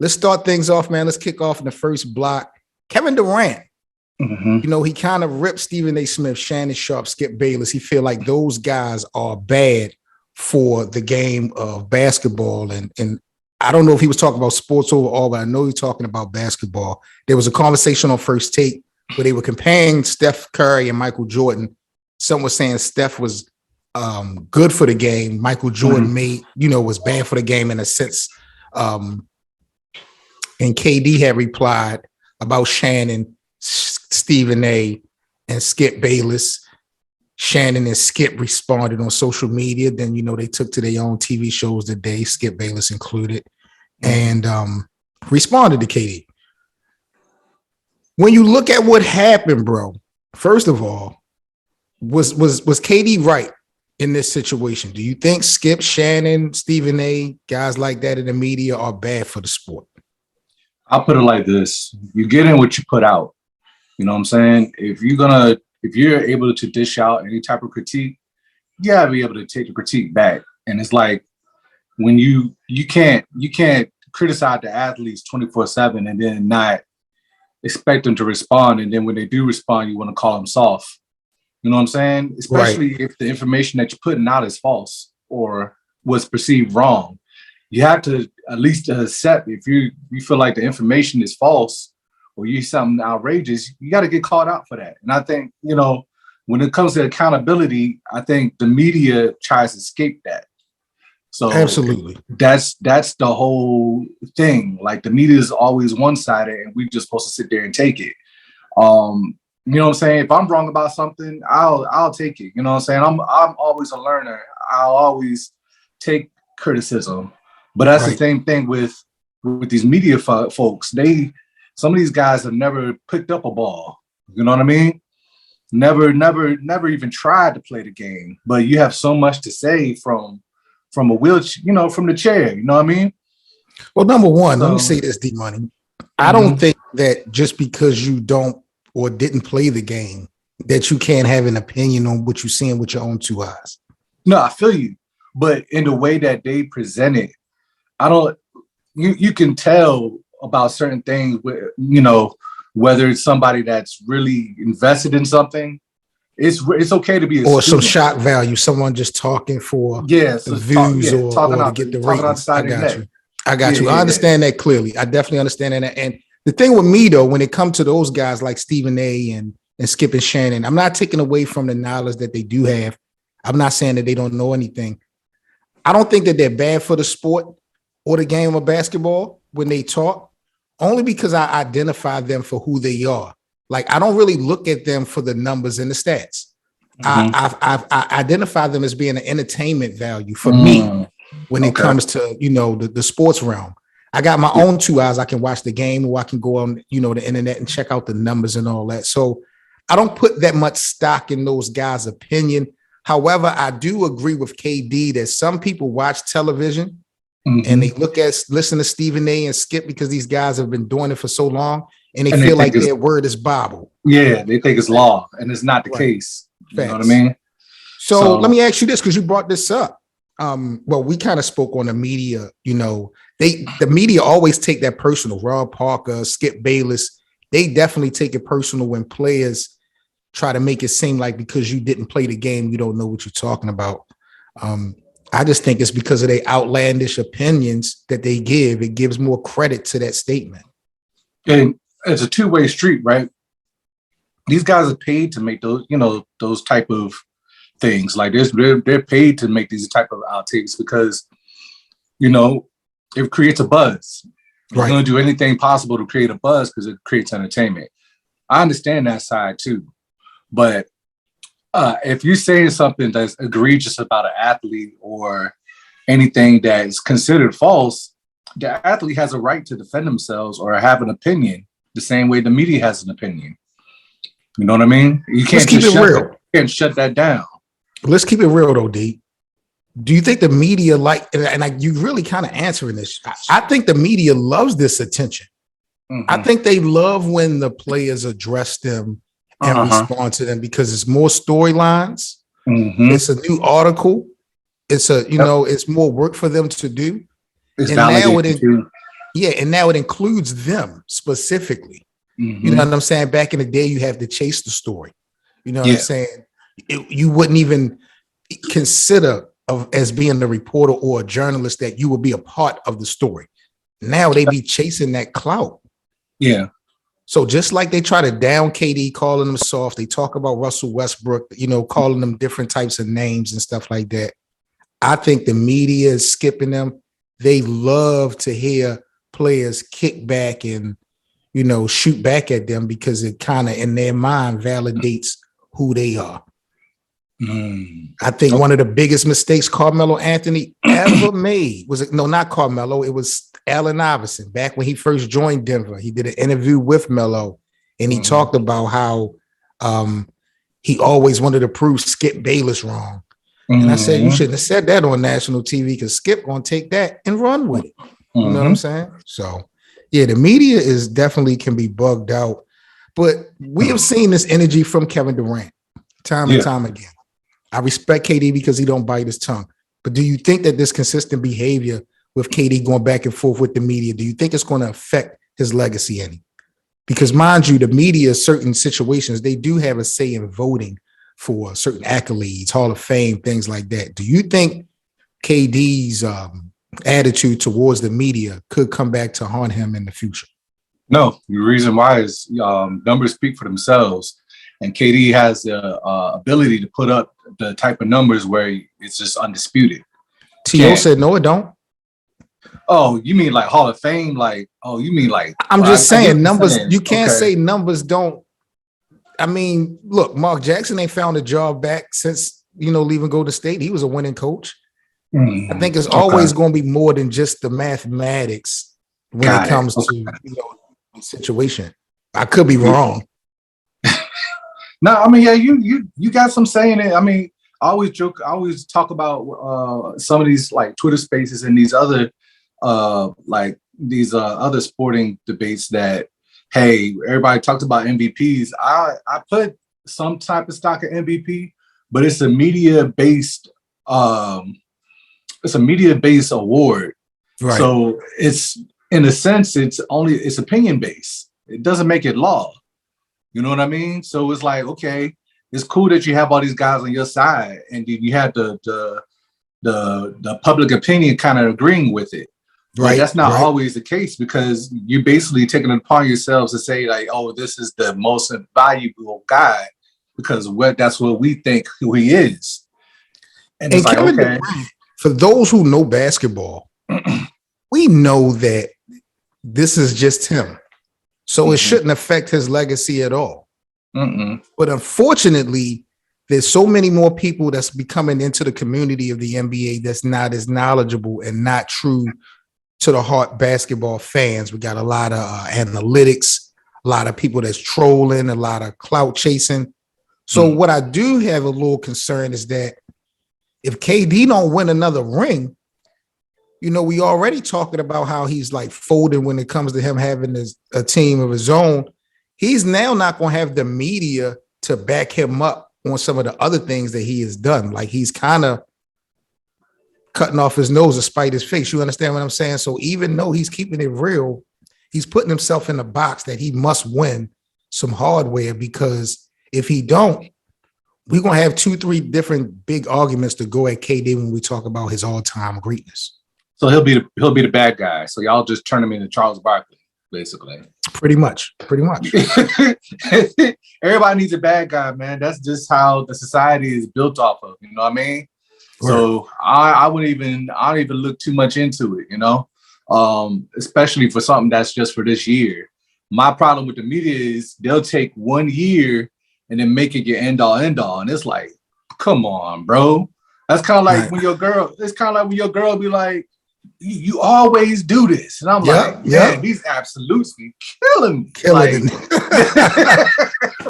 let's start things off, man. Let's kick off in the first block. Kevin Durant. You know, he kind of ripped Stephen A. Smith, Shannon Sharpe, Skip Bayless. He feel like those guys are bad for the game of basketball. And I don't know if he was talking about sports overall, but I know he's talking about basketball. There was a conversation on First Take where they were comparing Steph Curry and Michael Jordan. Someone was saying Steph was good for the game. Michael Jordan was bad for the game in a sense. And KD had replied about Shannon, Stephen A. and Skip Bayless. Shannon and Skip responded on social media. Then, they took to their own TV shows today, Skip Bayless included, and responded to KD. When you look at what happened, bro, first of all, was KD right in this situation? Do you think Skip, Shannon, Stephen A., guys like that in the media are bad for the sport? I'll put it like this. You get in what you put out. You know what I'm saying? If you're able to dish out any type of critique, you gotta be able to take the critique back. And it's like when you can't criticize the athletes 24/7 and then not expect them to respond. And then when they do respond, you want to call them soft. You know what I'm saying? Especially if the information that you're putting out is false or was perceived wrong. You have to at least accept if you feel like the information is false or you something outrageous, you got to get called out for that. And I think, when it comes to accountability, I think the media tries to escape that. So absolutely, that's the whole thing. Like the media is always one-sided and we're just supposed to sit there and take it. You know what I'm saying? If I'm wrong about something, I'll take it. You know what I'm saying? I'm always a learner. I'll always take criticism. But that's the same thing with these media folks. Some of these guys have never picked up a ball. You know what I mean? Never even tried to play the game. But you have so much to say from a wheelchair, from the chair. You know what I mean? Well, number one, let me say this, D-Money. I don't think that just because you don't or didn't play the game that you can't have an opinion on what you're seeing with your own two eyes. No, I feel you. But in the way that they present it, you can tell about certain things, whether it's somebody that's really invested in something. It's okay to be or some shock value, someone just talking for the views or to get the ratings. I got you. I understand that clearly. I definitely understand that. And the thing with me, though, when it comes to those guys like Stephen A. and Skip and Shannon, I'm not taking away from the knowledge that they do have. I'm not saying that they don't know anything. I don't think that they're bad for the sport or the game of basketball when they talk, only because I identify them for who they are. Like, I don't really look at them for the numbers and the stats. I identify them as being an entertainment value for me when it comes to, the sports realm. I got my own two eyes. I can watch the game or I can go on, the internet and check out the numbers and all that. So I don't put that much stock in those guys' opinion. However, I do agree with KD that some people watch television and they listen to Stephen A. and Skip because these guys have been doing it for so long and they feel like their word is Bible. Yeah, they think it's law and it's not the case. You know what I mean? So let me ask you this, because you brought this up. Well, we kind of spoke on the media, the media always take that personal. Rob Parker, Skip Bayless, they definitely take it personal when players try to make it seem like because you didn't play the game, you don't know what you're talking about. I just think it's because of their outlandish opinions that they give. It gives more credit to that statement. And it's a two-way street, right? These guys are paid to make those, those type of things. Like they're paid to make these type of outtakes because, it creates a buzz. They're going to do anything possible to create a buzz because it creates entertainment. I understand that side too. But if you're saying something that's egregious about an athlete or anything that is considered false, the athlete has a right to defend themselves or have an opinion the same way the media has an opinion. You know what I mean? You can't keep it real. You can't shut that down. Let's keep it real though, D. Do you think the media you really kind of answering this? I think the media loves this attention. I think they love when the players address them and respond to them because it's more storylines. It's a new article. It's it's more work for them to do. It's validating too. Yeah, and now it includes them specifically. Mm-hmm. You know what I'm saying? Back in the day, you have to chase the story. You know what I'm saying? You wouldn't even consider as being a reporter or a journalist that you would be a part of the story. Now they be chasing that clout. Yeah. So just like they try to down KD, calling them soft, they talk about Russell Westbrook, you know, calling them different types of names and stuff like that. I think the media is skipping them. They love to hear players kick back and, you know, shoot back at them because it kind of in their mind validates who they are. I think one of the biggest mistakes Carmelo Anthony ever made was not Carmelo. It was Allen Iverson. Back when he first joined Denver, he did an interview with Melo, and he talked about how he always wanted to prove Skip Bayless wrong. And I said, you shouldn't have said that on national TV because Skip gonna take that and run with it. You know what I'm saying? So, yeah, the media is definitely can be bugged out, but we have seen this energy from Kevin Durant time and time again. I respect KD because he don't bite his tongue. But do you think that this consistent behavior with KD going back and forth with the media, do you think it's going to affect his legacy any? Because mind you, the media, certain situations, they do have a say in voting for certain accolades, Hall of Fame, things like that. Do you think KD's attitude towards the media could come back to haunt him in the future? No, the reason why is numbers speak for themselves. And KD has the ability to put up the type of numbers where it's just undisputed. T.O. said, no, it don't. Oh, you mean like Hall of Fame? Like, oh, you mean like... I'm just saying numbers. You can't say numbers don't. I mean, look, Mark Jackson ain't found a job back since, you know, leaving Golden State. He was a winning coach. I think it's always going to be more than just the mathematics when it comes to, you know, the situation. I could be wrong. No, I mean, yeah, you got some saying it. I mean, I always talk about some of these like Twitter spaces and these other other sporting debates that, hey, everybody talked about MVPs. I put some type of stock at MVP, but it's a media based award. Right. So it's in a sense it's opinion based. It doesn't make it law. You know what I mean? So it's like, okay, it's cool that you have all these guys on your side, and you have the public opinion kind of agreeing with it. Right. But that's not always the case because you're basically taking it upon yourselves to say like, oh, this is the most valuable guy because that's what we think who he is. And it's like, Kevin Durant, for those who know basketball, we know that this is just him. So it shouldn't affect his legacy at all. But unfortunately, there's so many more people that's becoming into the community of the NBA that's not as knowledgeable and not true to the heart basketball fans. We got a lot of analytics, a lot of people that's trolling, a lot of clout chasing. So what I do have a little concern is that if KD don't win another ring, you know, we already talking about how he's like folding when it comes to him having a team of his own. He's now not going to have the media to back him up on some of the other things that he has done. Like he's kind of cutting off his nose to spite his face. You understand what I'm saying? So even though he's keeping it real, he's putting himself in a box that he must win some hardware because if he don't, we're going to have 2-3 different big arguments to go at KD when we talk about his all-time greatness. So he'll be the bad guy. So y'all just turn him into Charles Barkley, basically. Pretty much. Everybody needs a bad guy, man. That's just how the society is built off of. You know what I mean? Right. So I don't even look too much into it. You know, especially for something that's just for this year. My problem with the media is they'll take 1 year and then make it your end all, and it's like, come on, bro. That's kind of like when your girl. It's kind of like when your girl be like, you always do this. And I'm like, man, these absolutes be killing me.